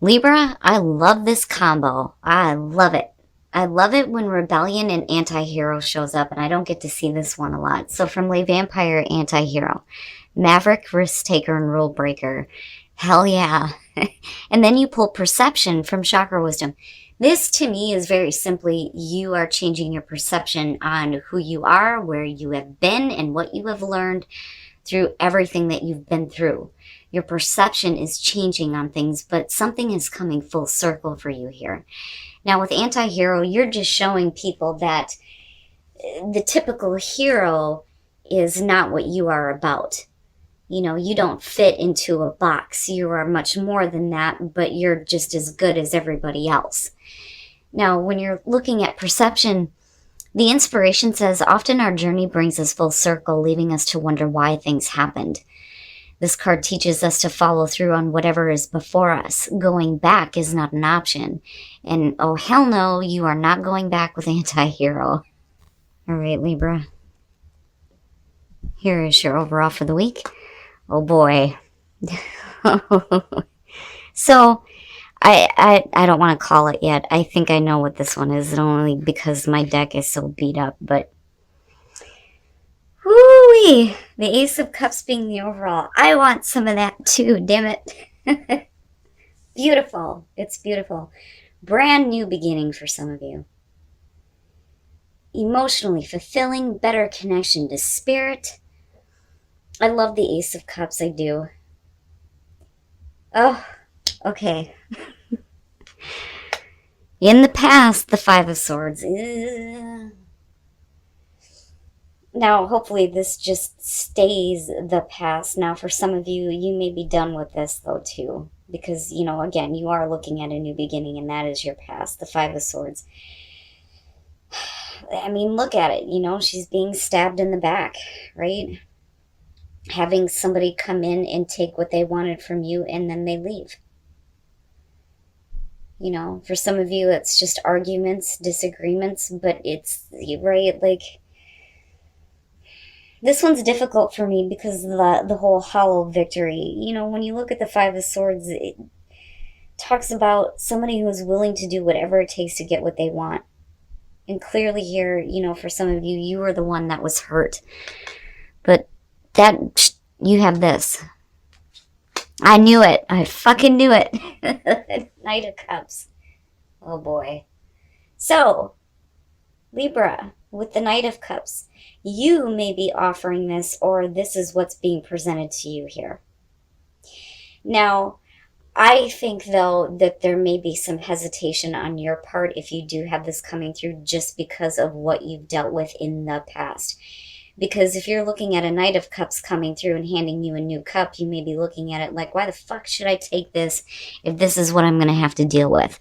Libra, I love this combo. I love it. I love it when rebellion and anti-hero shows up, and I don't get to see this one a lot. So from Lay Vampire, anti-hero. Maverick, risk taker, and rule breaker. Hell yeah. And then you pull perception from chakra wisdom. This to me is very simply you are changing your perception on who you are, where you have been, and what you have learned through everything that you've been through. Your perception is changing on things, but something is coming full circle for you here. Now with anti-hero, you're just showing people that the typical hero is not what you are about. You know, you don't fit into a box. You are much more than that, but you're just as good as everybody else. Now, when you're looking at perception, the inspiration says often our journey brings us full circle, leaving us to wonder why things happened. This card teaches us to follow through on whatever is before us. Going back is not an option. And oh, hell no, you are not going back with anti-hero. All right, Libra. Here is your overall for the week. Oh boy. So, I don't want to call it yet. I think I know what this one is, only because my deck is so beat up, but whoo-wee! The Ace of Cups being the overall. I want some of that too, damn it. Beautiful. It's beautiful. Brand new beginning for some of you. Emotionally fulfilling, better connection to spirit. I love the Ace of Cups, I do. Oh, okay. In the past, the Five of Swords. Now, hopefully this just stays the past. Now, for some of you, you may be done with this, though, too. Because, you know, again, you are looking at a new beginning, and that is your past, the Five of Swords. I mean, look at it. You know, she's being stabbed in the back, right? Having somebody come in and take what they wanted from you, and then they leave. You know, for some of you, it's just arguments, disagreements, but it's, right, like, this one's difficult for me because of the whole hollow victory. You know, when you look at the Five of Swords, it talks about somebody who is willing to do whatever it takes to get what they want. And clearly here, you know, for some of you, you were the one that was hurt. But that, you have this. I knew it. I fucking knew it. Knight of Cups. Oh boy. So, Libra, with the Knight of Cups, you may be offering this, or this is what's being presented to you here. Now, I think, though, that there may be some hesitation on your part if you do have this coming through, just because of what you've dealt with in the past. Because if you're looking at a Knight of Cups coming through and handing you a new cup, you may be looking at it like, why the fuck should I take this if this is what I'm going to have to deal with?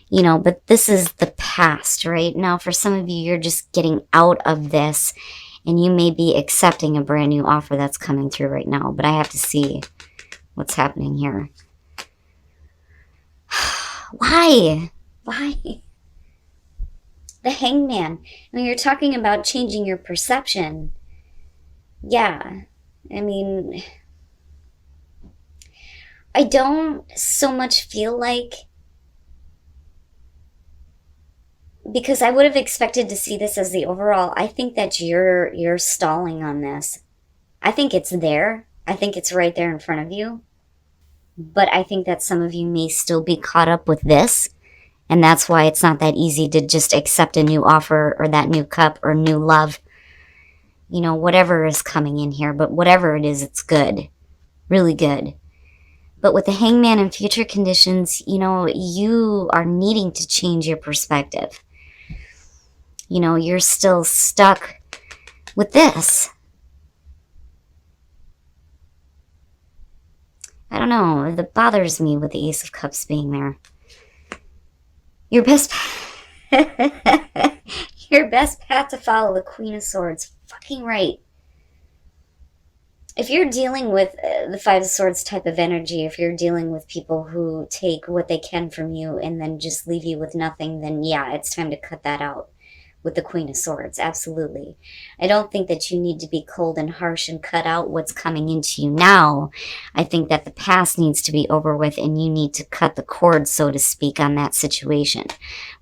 You know, but this is the past, right? Now, for some of you, you're just getting out of this, and you may be accepting a brand new offer that's coming through right now. But I have to see what's happening here. Why? Why? The Hangman. When you're talking about changing your perception, yeah, I mean, I don't so much feel like, because I would have expected to see this as the overall. I think that you're stalling on this. I think it's there. I think it's right there in front of you. But I think that some of you may still be caught up with this. And that's why it's not that easy to just accept a new offer or that new cup or new love. You know, whatever is coming in here. But whatever it is, it's good. Really good. But with the Hangman and future conditions, you know, you are needing to change your perspective. You know, you're still stuck with this. I don't know. It bothers me with the Ace of Cups being there. Your best your best path to follow, the Queen of Swords. Fucking right. If you're dealing with the Five of Swords type of energy, if you're dealing with people who take what they can from you and then just leave you with nothing, then yeah, it's time to cut that out. with the Queen of Swords. Absolutely. I don't think that you need to be cold and harsh and cut out what's coming into you now. I think that the past needs to be over with, and you need to cut the cord, so to speak, on that situation,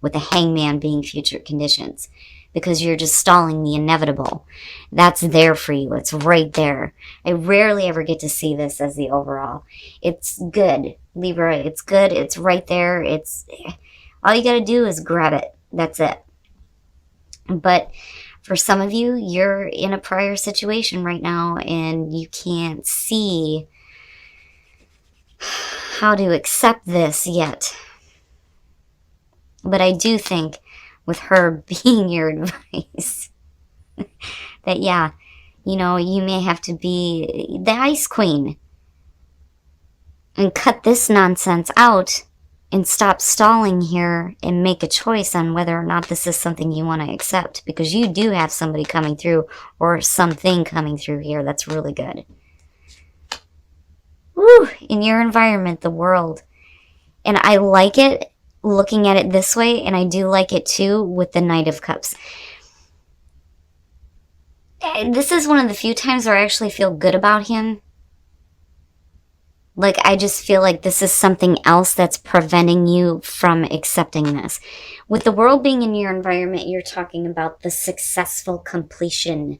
with the Hangman being future conditions, because you're just stalling the inevitable. That's there for you. It's right there. I rarely ever get to see this as the overall. It's good, Libra. It's good. It's right there. It's all you got to do is grab it. That's it. But for some of you, you're in a prior situation right now and you can't see how to accept this yet. But I do think with her being your advice that, yeah, you know, you may have to be the Ice Queen and cut this nonsense out and stop stalling here and make a choice on whether or not this is something you want to accept, because you do have somebody coming through or something coming through here that's really good. Woo! In your environment, the world. And I like it looking at it this way, and I do like it too with the Knight of Cups. And this is one of the few times where I actually feel good about him. Like, I just feel like this is something else that's preventing you from accepting this. With the world being in your environment, you're talking about the successful completion.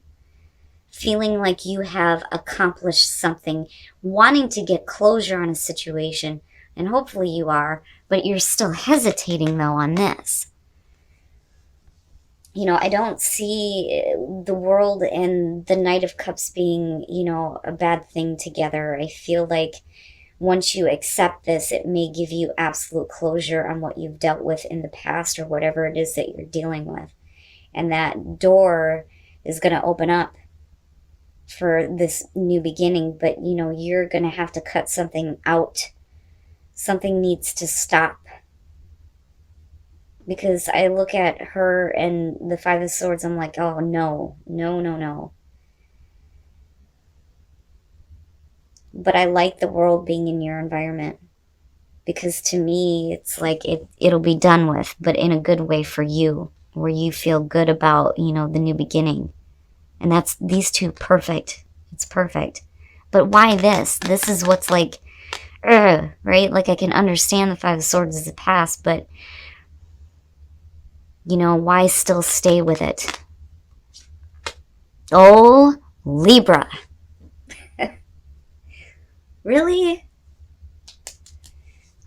Feeling like you have accomplished something. Wanting to get closure on a situation. And hopefully you are. But you're still hesitating, though, on this. You know, I don't see the world and the Knight of Cups being, you know, a bad thing together. I feel like once you accept this, it may give you absolute closure on what you've dealt with in the past or whatever it is that you're dealing with. And that door is going to open up for this new beginning. But, you know, you're going to have to cut something out. Something needs to stop. Because I look at her and the Five of Swords, I'm like, oh, no, no, no, no. But I like the world being in your environment. Because to me, it's like it'll be done with, but in a good way for you. Where you feel good about, you know, the new beginning. And that's these two, perfect. It's perfect. But why this? This is what's like, right? Like, I can understand the Five of Swords is the past, but you know, why still stay with it? Oh, Libra. Really?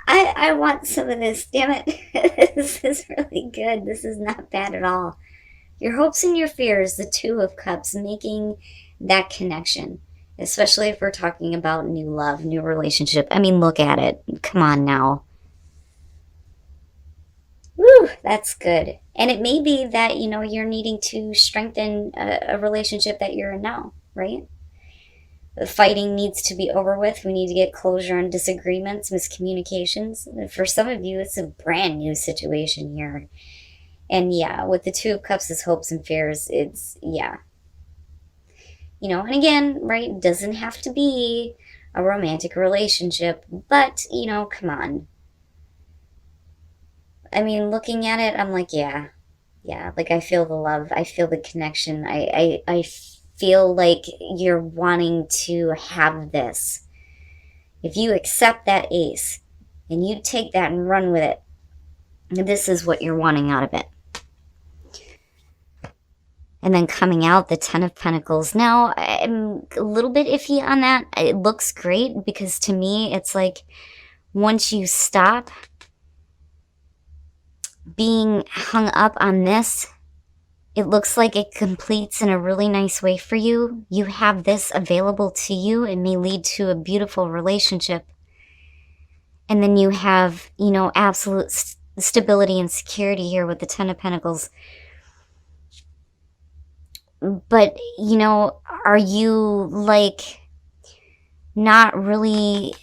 I want some of this, damn it. This is really good. This is not bad at all. Your hopes and your fears, the Two of Cups, making that connection. Especially if we're talking about new love, new relationship. I mean, look at it. Come on now. Woo, that's good. And it may be that, you know, you're needing to strengthen a relationship that you're in now, right? The fighting needs to be over with. We need to get closure on disagreements, miscommunications. And for some of you, it's a brand new situation here. And yeah, with the Two of Cups as hopes and fears, it's, yeah. You know, and again, right, doesn't have to be a romantic relationship, but, you know, come on. I mean, looking at it, I'm like, yeah, like I feel the love, I feel the connection, I feel like you're wanting to have this. If you accept that ace, and you take that and run with it, this is what you're wanting out of it. And then coming out, the Ten of Pentacles. Now, I'm a little bit iffy on that. It looks great, because to me, it's like, once you stop being hung up on this, it looks like it completes in a really nice way for you. You have this available to you. It may lead to a beautiful relationship. And then you have, you know, absolute stability and security here with the Ten of Pentacles. But, you know, are you, like, not really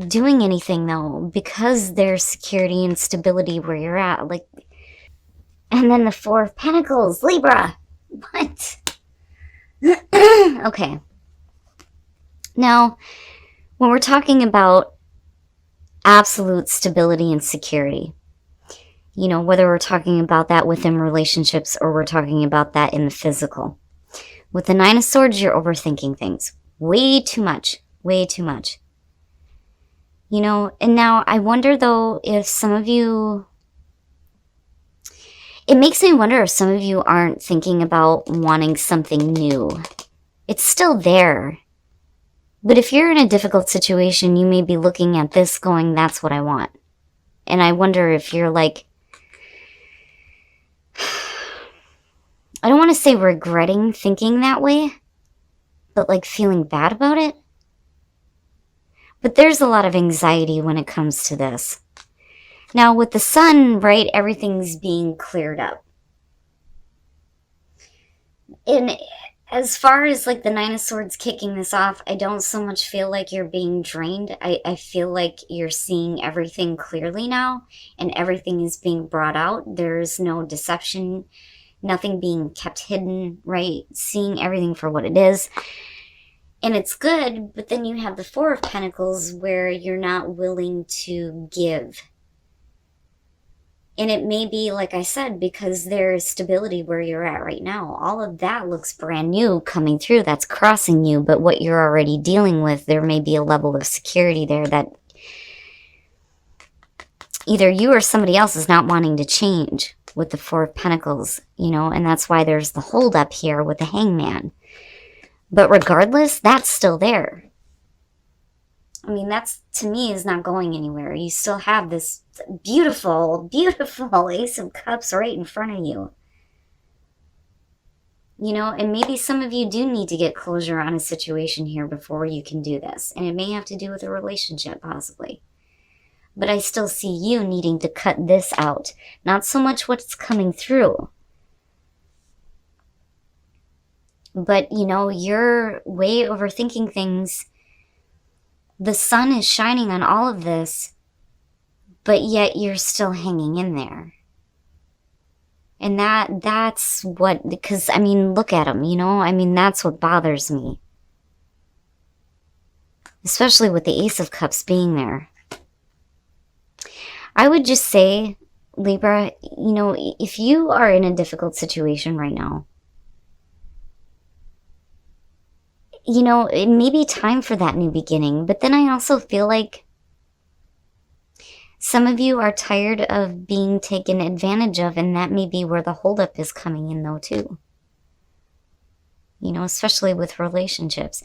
doing anything, though, because there's security and stability where you're at? Like, and then the Four of Pentacles, Libra. What? Okay. Now, when we're talking about absolute stability and security, You know, whether we're talking about that within relationships or we're talking about that in the physical. With the Nine of Swords, you're overthinking things way too much, way too much. You know, and now I wonder though if some of you, it makes me wonder if some of you aren't thinking about wanting something new. It's still there. But if you're in a difficult situation, you may be looking at this going, that's what I want. And I wonder if you're like, I don't want to say regretting thinking that way, but like feeling bad about it. But there's a lot of anxiety when it comes to this. Now with the sun, right, everything's being cleared up. And as far as like the Nine of Swords kicking this off, I don't so much feel like you're being drained. I feel like you're seeing everything clearly now and everything is being brought out. There's no deception, nothing being kept hidden, right? Seeing everything for what it is. And it's good, but then you have the Four of Pentacles where you're not willing to give. And it may be, like I said, because there is stability where you're at right now. All of that looks brand new coming through. That's crossing you. But what you're already dealing with, there may be a level of security there that either you or somebody else is not wanting to change with the Four of Pentacles, you know, and that's why there's the holdup here with the Hangman. But regardless, that's still there. I mean, that's, to me, is not going anywhere. You still have this beautiful, beautiful Ace of Cups right in front of you. You know, and maybe some of you do need to get closure on a situation here before you can do this. And it may have to do with a relationship, possibly. But I still see you needing to cut this out. Not so much what's coming through. But, you know, you're way overthinking things. The sun is shining on all of this, but yet you're still hanging in there. And that's what, because, I mean, look at them, you know? I mean, that's what bothers me. Especially with the Ace of Cups being there. I would just say, Libra, you know, if you are in a difficult situation right now, you know, it may be time for that new beginning. But then I also feel like some of you are tired of being taken advantage of, and that may be where the holdup is coming in though too. You know, especially with relationships.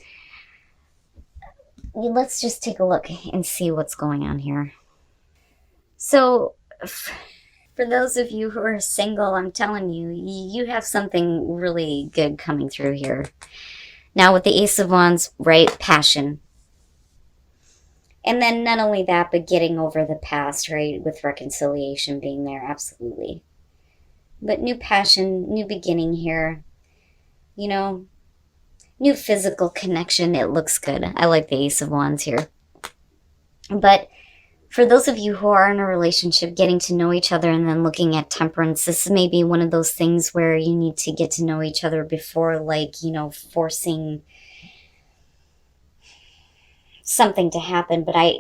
Let's just take a look and see what's going on here. So, for those of you who are single, I'm telling you, you have something really good coming through here. Now with the Ace of Wands, right, passion. And then not only that, but getting over the past, right, with reconciliation being there, absolutely. But new passion, new beginning here. You know, new physical connection, it looks good. I like the Ace of Wands here. But for those of you who are in a relationship, getting to know each other and then looking at temperance, this may be one of those things where you need to get to know each other before, like, you know, forcing something to happen. But I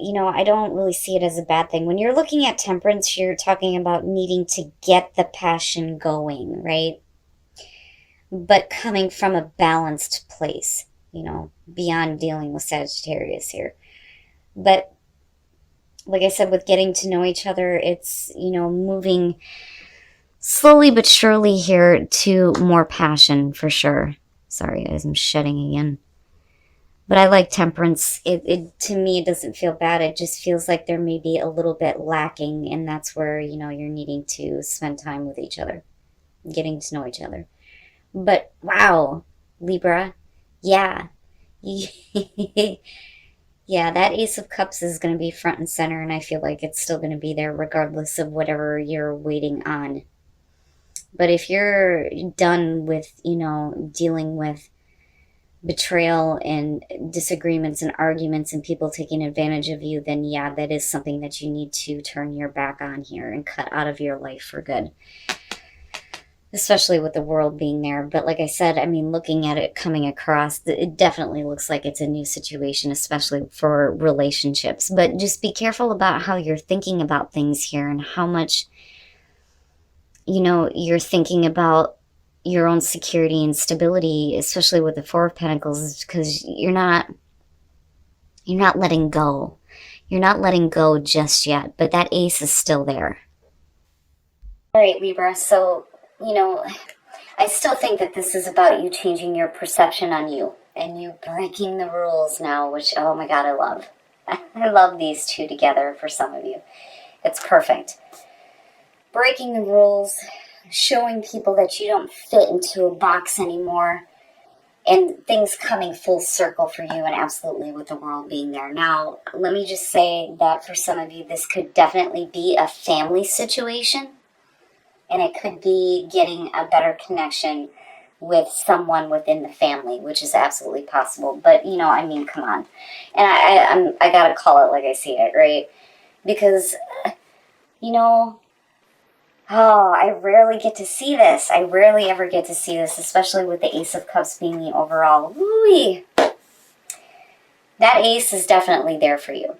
don't really see it as a bad thing. When you're looking at temperance, you're talking about needing to get the passion going, right? But coming from a balanced place, you know, beyond dealing with Sagittarius here. But like I said, with getting to know each other, it's, you know, moving slowly but surely here to more passion for sure. Sorry, guys, I'm shedding again. But I like temperance. It to me, it doesn't feel bad. It just feels like there may be a little bit lacking, and that's where, you know, you're needing to spend time with each other, getting to know each other. But wow, Libra, yeah. Yeah, that Ace of Cups is going to be front and center, and I feel like it's still going to be there regardless of whatever you're waiting on. But if you're done with, you know, dealing with betrayal and disagreements and arguments and people taking advantage of you, then yeah, that is something that you need to turn your back on here and cut out of your life for good. Especially with the world being there. But like I said, I mean, looking at it coming across, it definitely looks like it's a new situation, especially for relationships. But just be careful about how you're thinking about things here and how much you know, you're thinking about your own security and stability, especially with the Four of Pentacles, because you're not letting go. You're not letting go just yet, but that ace is still there. All right, Libra. So, you know, I still think that this is about you changing your perception on you and you breaking the rules now, which, oh my God, I love. I love these two together for some of you. It's perfect. Breaking the rules, showing people that you don't fit into a box anymore, and things coming full circle for you, and absolutely with the world being there. Now, let me just say that for some of you, this could definitely be a family situation, and it could be getting a better connection with someone within the family, which is absolutely possible. But, you know, I mean, come on. And I gotta call it like I see it, right? Because, you know, oh, I rarely get to see this. I rarely ever get to see this, especially with the Ace of Cups being the overall. Ooh-wee. That ace is definitely there for you.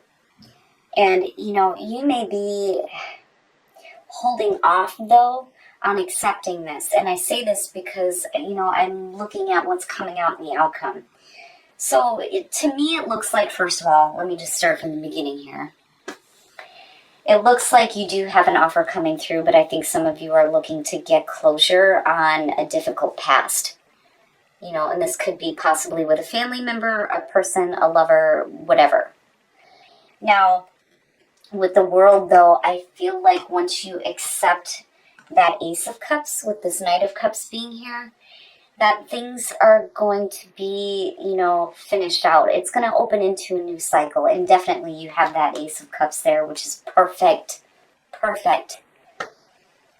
And, you know, you may be holding off, though, on accepting this. And I say this because, you know, I'm looking at what's coming out in the outcome. So, to me, it looks like, first of all, let me just start from the beginning here. It looks like you do have an offer coming through, but I think some of you are looking to get closure on a difficult past. You know, and this could be possibly with a family member, a person, a lover, whatever. Now, with the world, though, I feel like once you accept that Ace of Cups, with this Knight of Cups being here, that things are going to be, you know, finished out. It's going to open into a new cycle. And definitely you have that Ace of Cups there, which is perfect. Perfect.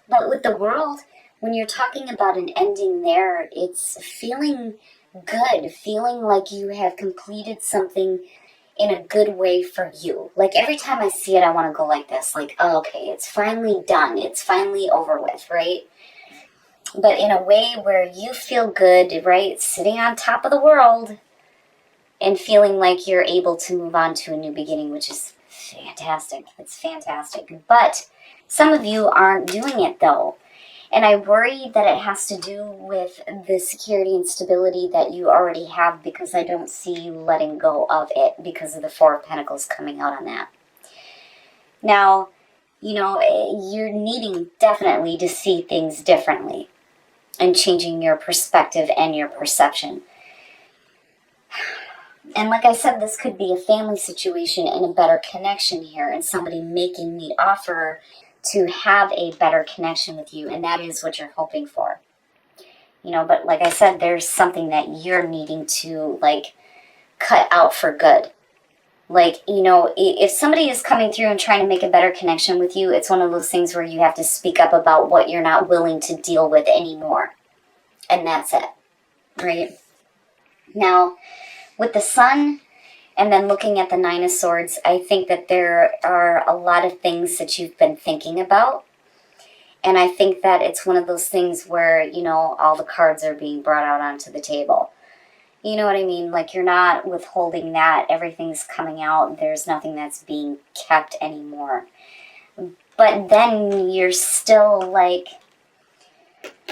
But with the world, when you're talking about an ending there, it's feeling good. Feeling like you have completed something in a good way for you. Like every time I see it, I want to go like this. Like, oh, okay, it's finally done. It's finally over with, right? But in a way where you feel good, right? Sitting on top of the world and feeling like you're able to move on to a new beginning, which is fantastic. It's fantastic. But some of you aren't doing it, though. And I worry that it has to do with the security and stability that you already have, because I don't see you letting go of it because of the Four of Pentacles coming out on that. Now, you know, you're needing definitely to see things differently and changing your perspective and your perception. And like I said, this could be a family situation and a better connection here, and somebody making the offer to have a better connection with you, and that is what you're hoping for. You know, but like I said, there's something that you're needing to, like, cut out for good. Like, you know, if somebody is coming through and trying to make a better connection with you, it's one of those things where you have to speak up about what you're not willing to deal with anymore. And that's it, right? Now, with the Sun, and then looking at the Nine of Swords, I think that there are a lot of things that you've been thinking about. And I think that it's one of those things where, you know, all the cards are being brought out onto the table. You know what I mean? Like, you're not withholding that. Everything's coming out. There's nothing that's being kept anymore. But then you're still, like,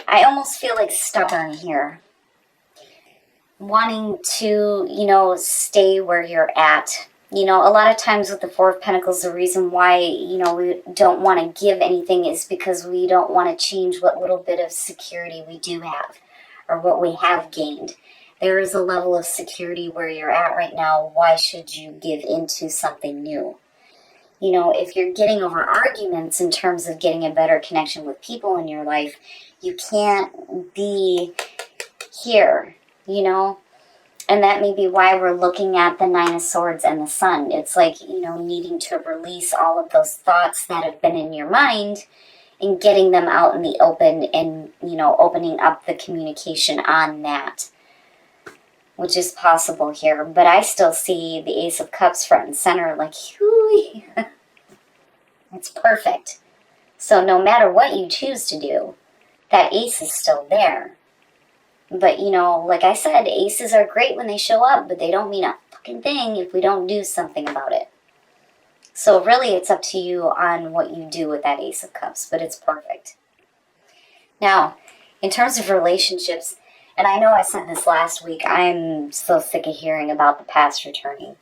I almost feel like stubborn here. Wanting to, you know, stay where you're at. You know, a lot of times with the Four of Pentacles, the reason why, you know, we don't want to give anything is because we don't want to change what little bit of security we do have, or what we have gained. There is a level of security where you're at right now. Why should you give into something new? You know, if you're getting over arguments in terms of getting a better connection with people in your life, you can't be here, you know? And that may be why we're looking at the Nine of Swords and the Sun. It's like, you know, needing to release all of those thoughts that have been in your mind and getting them out in the open, and, you know, opening up the communication on that, which is possible here. But I still see the Ace of Cups front and center, like, whoo, it's perfect. So no matter what you choose to do, that ace is still there. But, you know, like I said, aces are great when they show up, but they don't mean a fucking thing if we don't do something about it. So really, it's up to you on what you do with that Ace of Cups, but it's perfect. Now, in terms of relationships, and I know I said this last week, I'm so sick of hearing about the past returning.